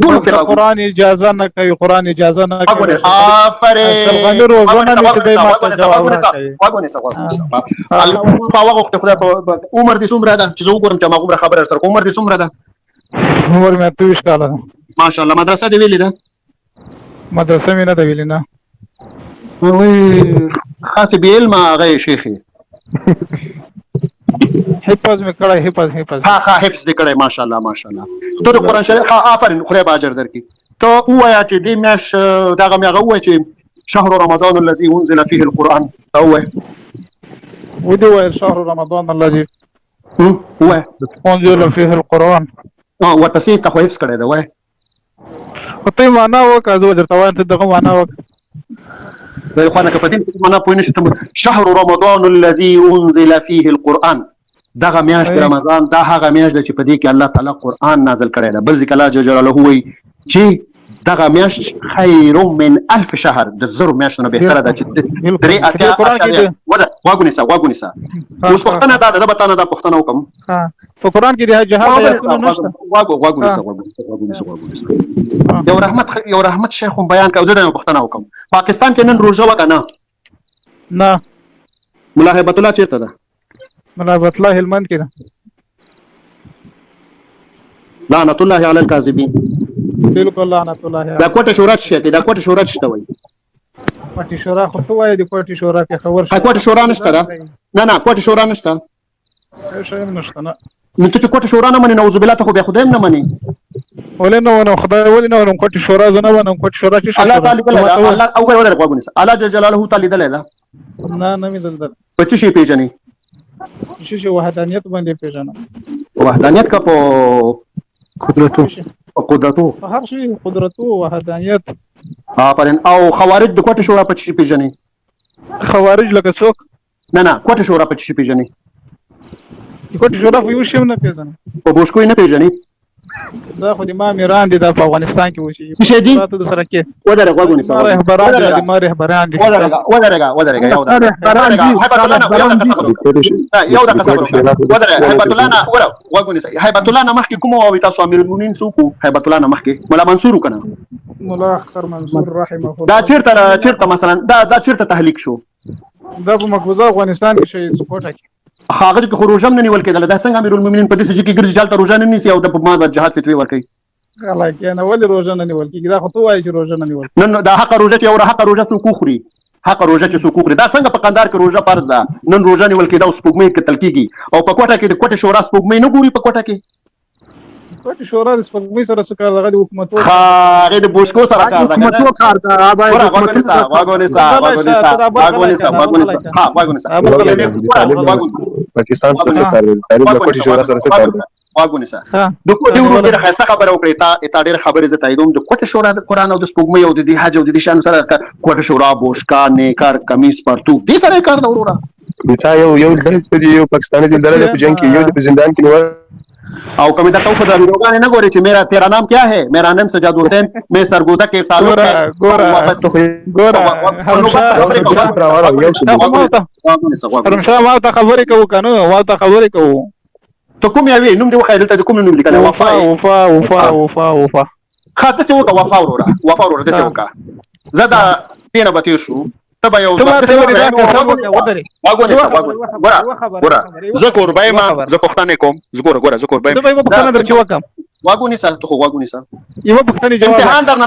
ټول په قرآن اجازه نه کوي، قرآن اجازه نه کوي. آفرین غني روزانه نشي دی ماته جواب راکوي. الله په وخت خدای په عمر دې څومره ده چې زه وګورم چې ما عمر خبره سره عمر دې څومره ده؟ عمر مې 23 کاله ده. ماشاءالله. مدرسه دې ویلې ده؟ مدرسه مې نه ده ویلې نه. وای خاص به علم هغه شیخي حفظ مې کړی، حفظ ها حفظ دې کړی. ماشاءالله ماشاءالله. ته د قرآن شریف آفرین، خدای به اجر درکړي. ته ووایه چې دې میاشت دغه مې هغه ووایه چې شهر رمضان الذي انزل فيه القرآن. ته ووایه ودې وویل شهر رمضان الذي ووایه انزل فيه القرآن. ورپسې ته خو حفظ کړی ده، وایه. خو ته یې معنا وکړه، زه درته وایم ته دغه معنا وکړه. د اخوانه که په دې معنا پوه نه شي ته شهر رمضان الذي انزل فيه القرآن، دغه میاشت رمضان دا هغه میاشت ده چې په دې کې الله تعالی قرآن نازل کړی ده. بل ځکه الله جل جلاله وایي چې دغه میاشت خیر من الف شهر، د زرو میاشتو نه بهتره ده چې درې اتیا اشاریه غوږ ونیسه. اوس پوښتنه دا ده، زه به تا نه دا پوښتنه وکړم. په قرآن کې د جهاد آیاتونه نشته. غوږ ونیسه. یو رحمت شیخ هم بیان کړ، زه د پوښتنه وکړم. پاکستان کې نن روژه وکړه نه؟ ملا هیبت الله چیرته ده؟ ملا هیبت الله هلمند کې ده. لعنت الله علی الکاذبین. بالکل لعنت الله. دا کوټه شورا شته، دا کوټه شورا شته وای. کوټه شورا خو ته وای د کوټه شورا کې خبر شته. کوټه شورا نشته ده. نه کوټه شورا نشته. شایم نشته نه. نو ته چې کوټه شورا نه منې، نعوذ بالله، ته خو بیا خدای هم نه منې. ولې نه ونم خدای، ولې نه ونم کوټه شورا؟ زه نه ونم کوټه شورا چې الله تعالی کله الله او غوړ غوږ ونیسه. الله جل جلاله تعالی دلې ده. نه مې دلته. په څه شي پیژنې؟ چې وحدانیت باندې پیژنم. وحدانیت کا په قدرتو هر شي قدرتو وحدانیت. آفرین. او خوارج د کوټه شورا په څه شي پیژنې؟ خوارج لکه څوک؟ نه کوټه شورا په څه شي پیژنې؟ کوټه شورا په یو شی نه پیژنم. په بوشکوی نه پیژنې؟ دا خو د ما میران دي، دا په افغانستان کې وشي. څه شي دي؟ تاسو د سره کې ودرې غوږ ونیسه. رهبران دي، ما رهبران دي. ودرې یو دقیقه یو دقیقه هیبت الله نه غوږ ونیسه. هیبت الله نه مخکې کوم وایي تاسو؟ امیر المؤمنین څوک؟ هیبت الله نه مخکې مولا منصور کنه؟ مولا اخسر منصور رحمه الله. دا چیرته مثلا دا چیرته تحلیق شو؟ دا په مقبوضه افغانستان کې شي، سپورټ کې. هغه چې روژه نه نیول کېدل، دا څنګه امیر المؤمنین په دې سجې کې ګرځي چې هلته روژه نه نیسي او د په ما جهاد فتوی ورکوي؟ غلطه ولې روژه نه نیول کېږي؟ دا خو ته وایې چې روژه نه نیول. نن دا حق روژه چې یو حق روژه څوک وخوري؟ حق روژه چې څوک وخوري؟ دا څنګه په قندار کې روژه فرض ده، نن روژه نیول کېده او سپوږمۍ کتل کېږي، او په کوټه کې د کوټه شورا سپوږمۍ نه ګوري؟ په کوټه کې کوټه شورا د سپوږمۍ سره څه کار؟ دغه د حکومت هغه د بوشکو سره کار ده. حکومت کار ده. پاکستان سره څه کار دی؟ د کوټه شورا سره څه کار دی؟ واګونیسا د کوټه ورو ډیره خسته خبره وکړه. تا ډیره خبره زه تاییدوم. د کوټه شورا د قرآن او د سپوږمۍ او د حج او د شان سره کوټه شورا بوشکا نیکار کمیس پرتو دې سره کار نه وروره. دا یو دلته په یو پاکستاني دلته په جنگ کې یو په زندان کې او کمی دا خود ویډیوګانې نه ګوري چې میرا تیرا نام کیا ہے؟ میرا نام سجاد حسین، میں سرگودا کے تعلق ہے. رمشا ما ته خبرې کوو کنه، ما ته خبرې کوو. ته کوم یوې نوم دې وخایل؟ ته کوم نوم لیکل؟ وفا. ښه داسې وکړه وفا وروره داسې وکړه. زه دا پېنه به تېر شو، ته به یو زه کوربه یم، زه پوښتنې کوم. ګوره زه کوربه یم. غوږ ونیسه. ته خو غوږ ونیسه. یوه پوښتنې جواب امتحان درنه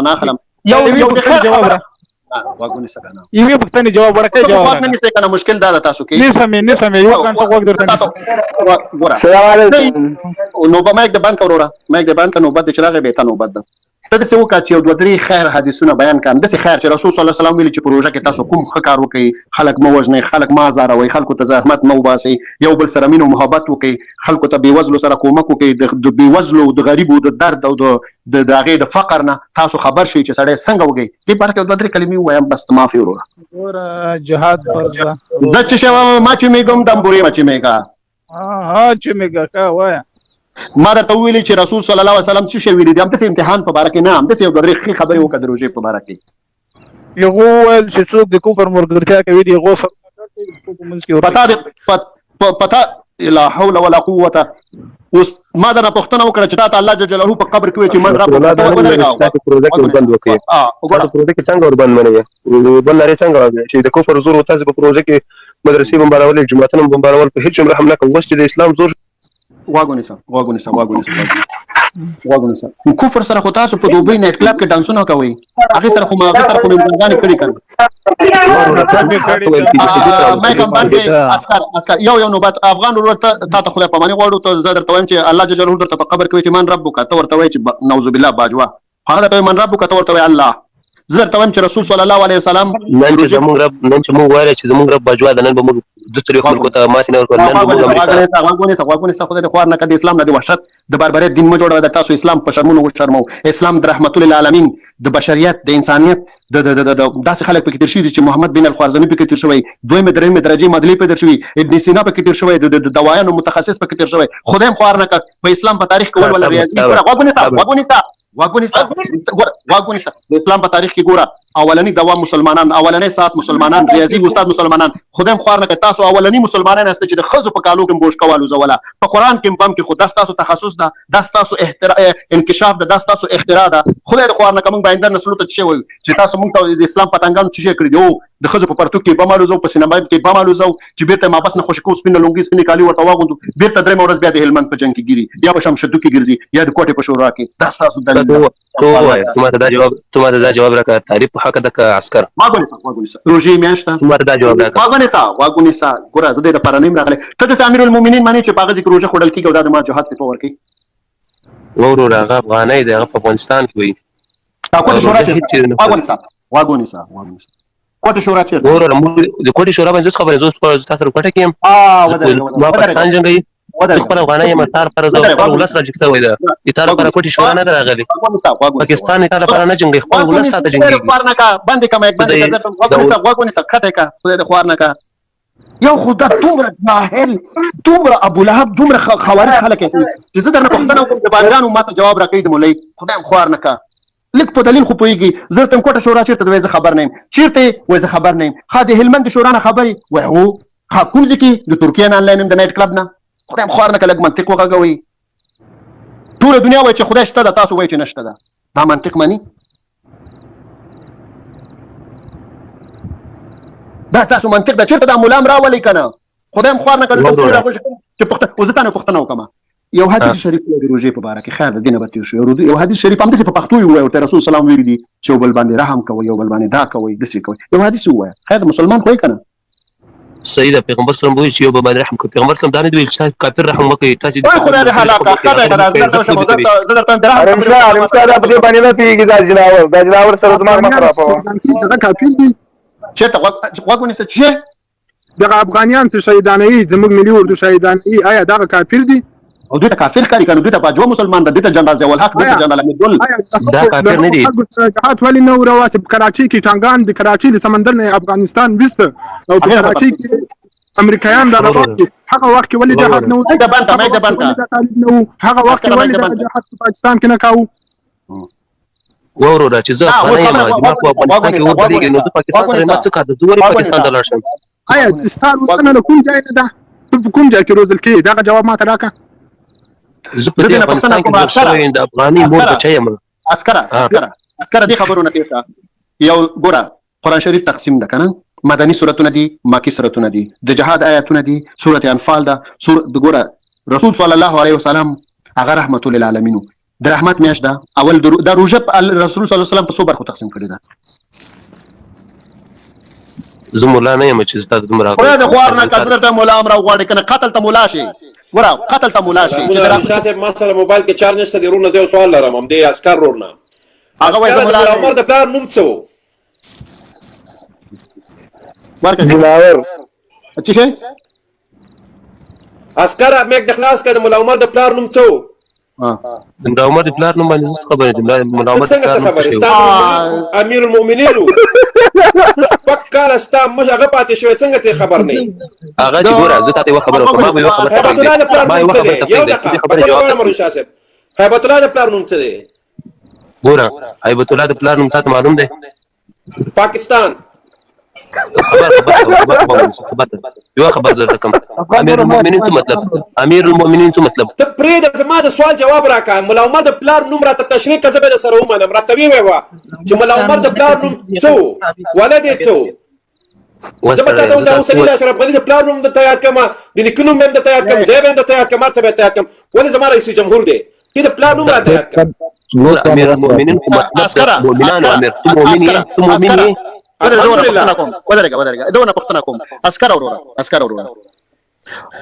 نه اخلم. یو د خیر جواب غوږ ونیسه کنه. یوې پوښتنې جواب ورکړه. جواب نه نیسئ کنه، مشکل دا ده تاسو کې. نه سمې یو غنټه غوږ درته ګوره. سلام علیکم. نو به مایک د بند کړه وروره، مایک د بند کړه. نوبت چې راغی به تا نوبت ده. ته داسې وکړه چې یو دوه درې خیر حدیثونه بیان کړم. داسې خیر چې رسول صلی الله علیه وسلم ویلي چې په روژه کې تاسو کوم ښه کار وکړئ، خلک مه وژنئ، خلک مه ازاروئ، خلکو ته زحمت مه وباسئ، یو بل سره مینه او محبت وکړئ، خلکو ته بېوزلو سره کومک وکړئ، د بېوزلو د غریبو د درد او د هغې د فقر نه تاسو خبر شئ چې سړی څنګه وکړئ. دې باره کې دوه درې کلمې ووایم بس معافي وروره. ګوره جهاد فرض ده. زه چې شوم ما چې میږم دمبورې ما چې میږه چې میږه کا وایه. ما درته وویلي چې رسول صلی الله علیه وسلم څه شی ویلي دي. همداسې امتحان په باره کې نه، همداسې یو درې ښې خبرې وکړه د روژې په باره کې. هغو وویل چې څوک د کفر ملګرتیا کوي د هغو سره لا حول ولا قوه. اوس ما دا پښتنه وکړه چې تا الله جل جلاله په قبر کې وي چې من رب الله تعالی د پروژه کې بند وکړي تاسو پروژه کې څنګه ور بند منئ بل لري څنګه چې د کفر زور تاسو په پروژه کې مدرسې بمبارول جماعتونه بمبارول په هیڅ هم رحم نه کوي چې د اسلام زور واګونیسا کفر سره خو تاسو په دوبۍ نایټ کلب کې ډانسونه کوي هغه سره خو منځګانې کړي کړي ما کوم باندې اسکر یو نوبت افغان ورته تا خدای په معنی غواړو ته زه درته وایم چې الله جل جلاله درته په قبر کې چې من ربک ته ورته وایي چې نعوذ بالله باجوا هغه ته من ربک ته ورته وایي الله زه درته وایم چې رسول صلی الله علیه وسلم نن چې موږ وایو چې زموږ رب باجوا د نن به موږ د تاریخ خلکو ته ماتې نه ورکړو نن به موږ امریکا خدای د خوار نه کړي اسلام نه دی وحشت د باربریت دین مو جوړوي د تاسو اسلام په شرمونو وشرمو اسلام د رحمت للعالمین د بشریت د انسانیت د داسې خلک پکې تیر شوي چې محمد بن الخوارزمي پکې تیر شوی دویمه درېیمه درجه مدلي پکې تیر شوی ابن سینا پکې تیر شوی د دوايانو متخصص پکې تیر شوی خدای خوار نه کړ په اسلام په تاریخ کې ول ریاضي واګونیسا د اسلام په تاریخ کې ګوره اولنی دوا مسلمانان اولنی سات مسلمانان ریاضي استاد مسلمانان خدای خوار نه کړ تاسو اولنی مسلمانان است چې د خزو په کالو کې بوش کوالو زولا په قران کې بم کې خود تاسو تخصص ده د تاسو انکشاف ده د تاسو اختراع ده خدای خوار نه کوم باندې نسلو ته چې وي چې تاسو موږ ته د اسلام پتنګان چې کړی دی د خزو په پرتو کې بمالو زو په سینما کې بمالو زو چې بیرته ما بس نه خوش کو سپینه لونګي سپینه کالی ورته واغوندو بیرته درې مورز بیا د هلمند په جنگ کې ګيري یا په شمشدو کې ګرځي یا د کوټه په شورا کې دا تاسو دلیل ته دا جواب راکړه تعریف په حق د عسكر واګونیسا روجي میاشته ته دا جواب راکړه واګونیسا ګوره زه د پرانیم راغله ته د امیر المؤمنین معنی چې باغ ذکر روجه خړل کیږي او د ما جهاد په ور کې ورو راغه افغاني د افغانستان کې وي کوټه شورا چې واګونیسا کوټه شورا چې ورو د کوټه شورا باندې خبره زوس پر تاسو کوټه کې ما پاکستان جنگي خپل افغاني مطار پر زو ولس راځي وای دا ایتاله پر کوټه شورا نه راغلي پاکستان ایتاله پر نه جنگي خپل ولس ساته جنگي خوارنه کا باندې کما یک باندې واګونیسا خته کا خدای د خوارنه کا یو خدا دومره جاهل دومره ابو لهب دومره خوارج خلک چې زه درنه پښتنه کوم د بانجانو ماته جواب راکړي د مولای خدای خوار نه کا لیک په دلیل خو پويږي زه تم کوټه شورا چیرته د وځ خبر نه چیرته وځ خبر نه خاطر هلمند شورا نه خبري وهو حکوم ځکه د ترکیه نه آنلاین د نایټ کلب نه خدای خوار نه کلک منطق وغږوي ټول دنیا وای چې خدای شته د تاسو وای چې نشته دا منطق مانی دا تاسو منطق دا چیرته د مولام راولي کنه خدای خوار نه کړي چې پښتنه پښتنه وکما یو حدیث شریف د روزي په باره کې خیر د دینه به شو یو حدیث شریف هم د په پښتو وي او رسول سلام ویلي دي چې بل باندې رحم کوي یو بل باندې دا کوي د څه کوي یو حدیث وای خیر مسلمان خو کنه صحیح ده پیغمبر صلی الله علیه وسلم یو بل باندې رحم کوي پیغمبر صلی الله علیه وسلم چې کافر رحم وکړي تاسو خدای دې حالات خدای دې زړه ته درهم ارمشاد په دې باندې نه پیږي دا جناور سره زما مخرا په دا کافر دي چې ته وګونی څه چې دغه افغانیان څه شهیدانې زموږ ملي اردو شهیدانې آیا دا کافر دي او دوی ته کافر کاری کنه دوی ته باجو مسلمان ده دوی ته جنرال ضیاء الحق دوی ته جنرال امیدول دا کافر نه دي جهاد ولی نو رواسب کراچي کې ټانګان د کراچي له سمندر نه افغانستان وست او په کراچي کې امریکایان دا هغه وخت ولی جهاد نو دا بنده هغه وخت ولی جهاد په پاکستان کې نه کاوه ورو را چې زه خانه ما د په افغانستان کې ورته نو د پاکستان سره ما څه کار د زوري پاکستان ته لاړ شم آیا ستاسو وسنه کوم ځای نه ده په کوم ځای کې روزل کې دا جواب ما ته راکا زه په دې افغانستان کې شوی د افغاني مور بچایم اسکر دې خبرونه کیسه یو ګوره قران شریف تقسیم ده کنه مدني سورتونه دي مکی سورتونه دي د جهاد آیاتونه دي سوره انفال ده ګوره رسول صلی الله علیه وسلم هغه رحمت للعالمین د رحمت میاشت ده اول د روزه رسول صلی الله علیه وسلم په څو برخو تقسیم کړی ده زه مولا نه یم چې ستاسو دومره خو د خوار نه کثرت مولا امر غواړي کنه قتل ته مولا شي ورا قتل ته مولا شي چې راځي ما سره موبایل کې چارج نشته دی رونه زه سوال لرم هم دی عسكر رونه هغه وایي مولا عمر د پلان نوم څه ورکه جناور اچي شه عسكر مې د خلاص کړه مولا عمر د پلان نوم څه د عمر د پلان نوم باندې خبره دي مولا عمر امیر المؤمنین پکاره ستا مش هغه پاتې شوی څنګه ته خبر نه هغه چې ګوره زه ته خبره کوم ما یو خبره هیبت الله د پلان نوم څه دی ګوره هیبت الله د پلان نوم ته معلوم دی پاکستان یو خبر درته کوم امیر المؤمنین څه مطلب امیر المؤمنین څه مطلب ته پرېږده زما د سوال جواب راکړه ملا عمر د پلار نوم راته تشریح کړه زه به درسره ومنم راته ووایه چې ملا عمر د پلار نوم څه و ولد یې څه و زه به تا ته د حسین الله اشرف غني د پلار نوم درته یاد کړم د نیکه نوم به هم درته یاد کړم ځای به هم درته یاد کړم هر څه به درته یاد کړم ولې زما رئیس جمهور دی ته د پلار نوم راته یاد کړه امیر المؤمنین خو مطلب مؤمنانو امیر ته مؤمن یې ته مؤمن یې دونه پوښتنه کوم عسكر اورورا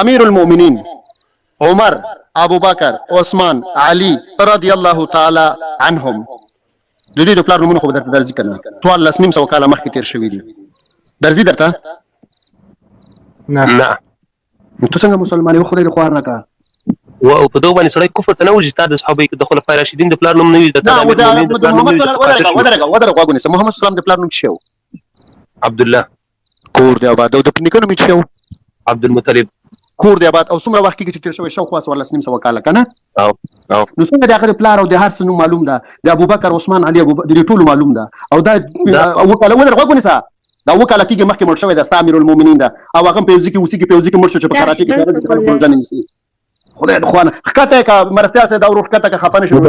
امیر المؤمنین عمر ابو بکر عثمان علي رضی الله تعالی عنهم د دې پلار نومونه خو درته درځي کنه 1400 کاله مخکې تیر شوی دي درځي درته نه ته څنګه مسلمان یو خدای له خوار نه کا او په دوه باندې سړی کفر ته نه وځي تا د صحابه کې د خلفای راشدین د پلار نوم نه وي د محمد صلی الله علیه وسلم د پلار نوم شو عبد الله کور دی آباد او د پنیکو نوم شو عبد المطلب کور دی آباد او څومره وخت کې چې تیر شوی شو خاص ولا سنیم سو کاله کنه او نو څنګه د هغه پلار او د هر څه نوم معلوم ده د ابو بکر عثمان علي ابو د ټولو معلوم ده او دا وکاله ودرغه نسا دا وکاله کېږي مخکې مړ شوی د امیر المؤمنین ده او هغه په ځکه وسی کې مړ شو چې په کراچي کې خدای د خوانه خطه کا مرستیا سه دا ورخ کته کا خفانه شو